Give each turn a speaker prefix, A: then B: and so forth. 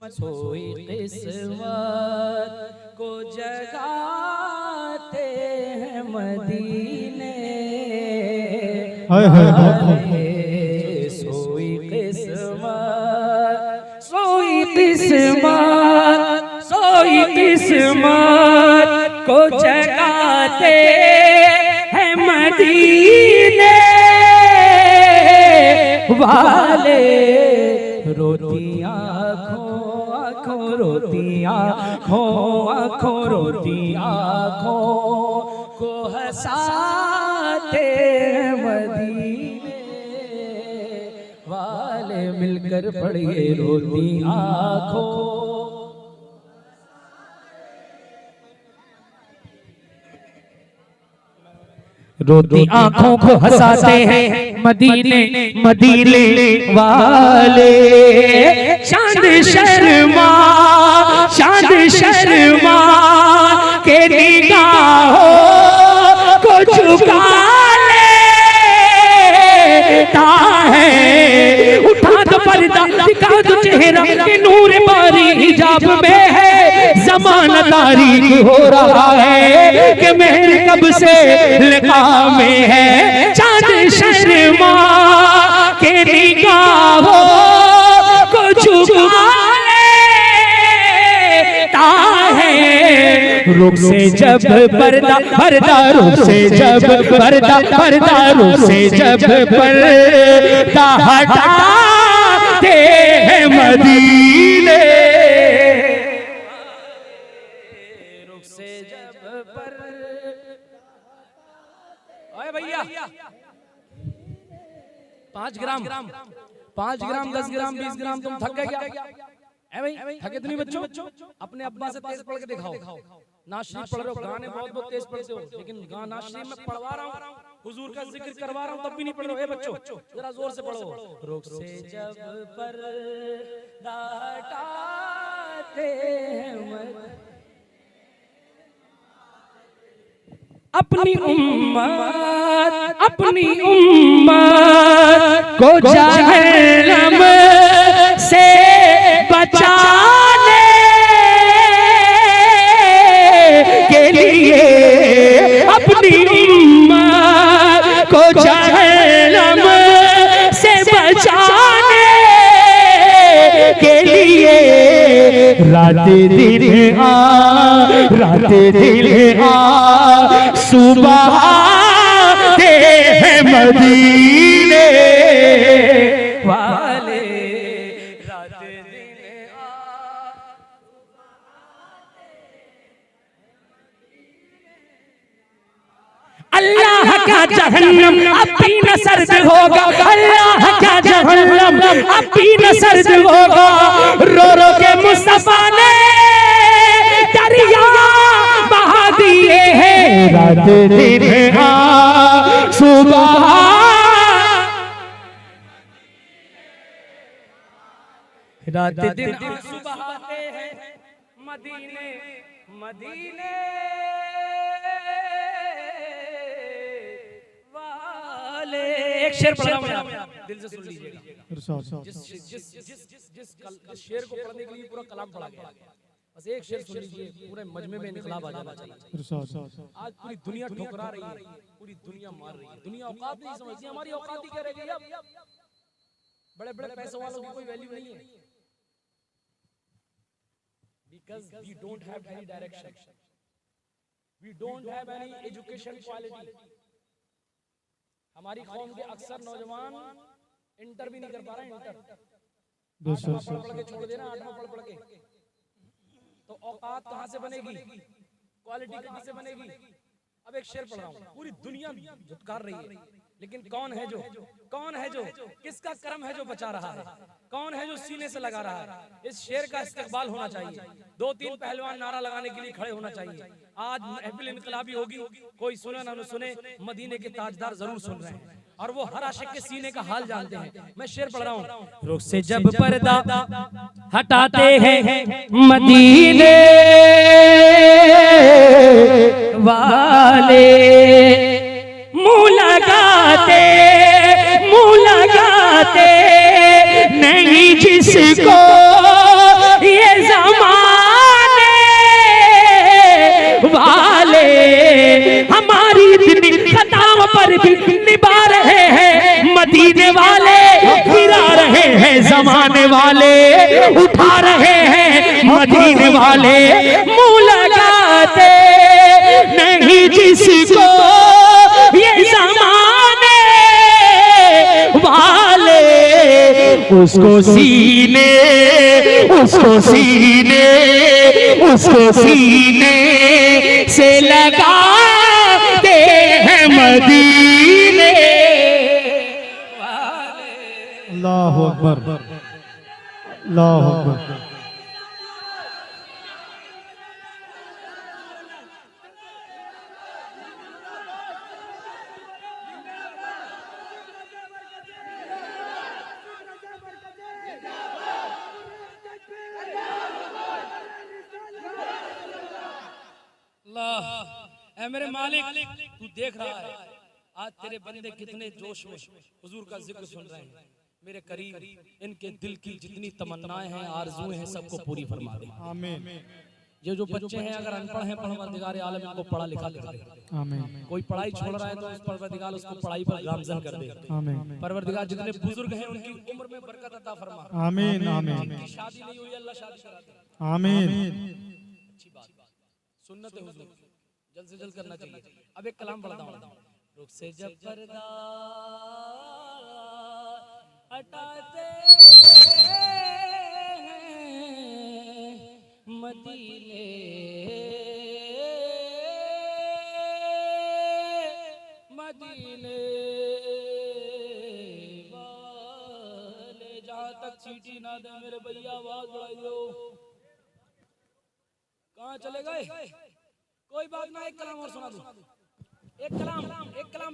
A: सोई किस्मत को जगाते हैं मदीने, सोई किस्मत, सोई किस्मत, सोई किस्मत को जगाते हैं मदीने वाले। रोती आँखों आँखों रोती आँखों आँखों रोती आँखों को हंसाते मदीने वाले। मिलकर पढ़िए रोती आँखों। रोती आँखों को हंसाते हैं मदीने मदीने वाले। चांद शर्मा के निगाहों को झुका लेता है। उठा दो पर्दा दिखा दो चेहरा कि नूर बारी हिजाब में है। ज़माना तारीक हो रहा है कि मेहर कब से लिखा में है। चांद शर्मा के निगाहों को झुका लेता है। रुख से जब पर्दा पर्दा, रुख से जब पर्दा पर्दा, रुख से जब पर्दा हटाते हैं मदीने। रुख से जब भैया 5 ग्राम 10 ग्राम 20 ग्राम तुम थक गए क्या? भाई थके तो नहीं बच्चों? अपने अब्बा से तेज पढ़ के दिखाओ। नाज शरीफ पढ़ रहे हो, गाने बहुत तेज पढ़ते हो, लेकिन नाज शरीफ में पढ़वा रहा हूँ, हुजूर का जिक्र करवा रहा हूँ, तब भी नहीं पढ़ रहे हो। बच्चों जरा जोर से पढ़ो। रुख से जब पर्दा हटाते हैं अपनी उम्मत को जहन्नम से बचाने के लिए, अपनी उम्मत को जहन्नम से बचाने के लिए रात दिन सुबह दे मदीने वाले। रात दिन अल्लाह का जहन्नम अब भी न सर्द होगा। अल्लाह का जहन्नम अब भी न सर्द होगा। रो रो के मुस्तफा ने दरिया बहा दिए हैं। रात दिन सुबह रात दिन सुबह हैं मदीने मदीने वाले। एक शेर पढ़ा मैं, दिल से सुन लीजिएगा। जिस शेर को पढ़ने के लिए पूरा कलाम पढ़ा गया, बस एक शेर सुन लीजिए, पूरे मजमे में इनकलाब आ जाना चाहिए। आज पूरी दुनिया ठुकरा रही है, पूरी दुनिया मार रही है। दुनिया औकात नहीं समझती, हमारी औकात ही क्या रह गई अब? बड़े बड़े पैसों वालों की कोई वैल्यू नहीं है। Because we don't have any direction, we don't have any education quality. हमारी कौम के अक्सर नौजवान इंटर भी नहीं कर पा रहे हैं। इंटर पढ़ के छोड़ देना, 8वां पढ़ के, तो औकात कहाँ से बनेगी, क्वालिटी कहाँ से बनेगी? अब एक शेर पढ़ रहा हूँ, पूरी दुनिया धुतकार रही है, लेकिन कौन है जो किसका कर्म है जो बचा रहा है? कौन है जो सीने से लगा रहा है? इस शेर का इस्तेकबाल होना चाहिए। 2-3 पहलवान नारा लगाने के लिए खड़े होना चाहिए। आज महफिल इनकलाबी होगी, कोई सुने ना सुने, मदीने के ताजदार जरूर सुन रहे हैं और वो हर आशिक के सीने का हाल जानते हैं। मैं शेर पढ़ रहा हूँ। रुख से जब पर्दा हटाते हैं मदीने वाले, मुँह लगाते नहीं जिसको
B: जमाने वाले, उठा रहे हैं मदीने वाले, मुंह लगाते नहीं जिसको ये जमाने वाले, उसको सीने, उसको सीने, उसको सीने से लगाते हैं मदीने वाले।
C: अल्लाह अकबर, अल्लाह अकबर।
A: ऐ मेरे मालिक, तू देख रहा है आज तेरे बंदे कितने जोश में हुजूर का जिक्र सुन रहे हैं। मेरे करीब इनके दिल की जितनी तमन्नाएं हैं, आरज़ुएं हैं, सबको पूरी फरमा दे।
C: आमीन।
A: ये जो बच्चे हैं अगर अनपढ़ हैं, परवरदिगार आलम इनको पढ़ा लिखा कर दे।
C: आमीन।
A: कोई पढ़ाई छोड़ रहा है तो उस परवरदिगार उसको पढ़ाई पर गामजन कर दे।
C: आमीन।
A: परवरदिगार जितने बुजुर्ग हैं उनकी उम्र में बरकत अता फरमा।
C: आमीन। आमीन।
A: जिनकी शादी नहीं हुई अल्लाह शादी करा दे।
C: आमीन।
A: अच्छी बात, सुन्नत है हुजूर, जल्द से जल्द करना चाहिए। अब एक कलाम पढ़ता हूँ। रुख से जब पर्दा हटाते मदीने मदीने वाले, जहां तक सीटी ना दे मेरे भैया आवाज बढ़ाई दो। कहाँ चले गए? कोई बात ना, एक कलाम और सुना दूं। एक कलाम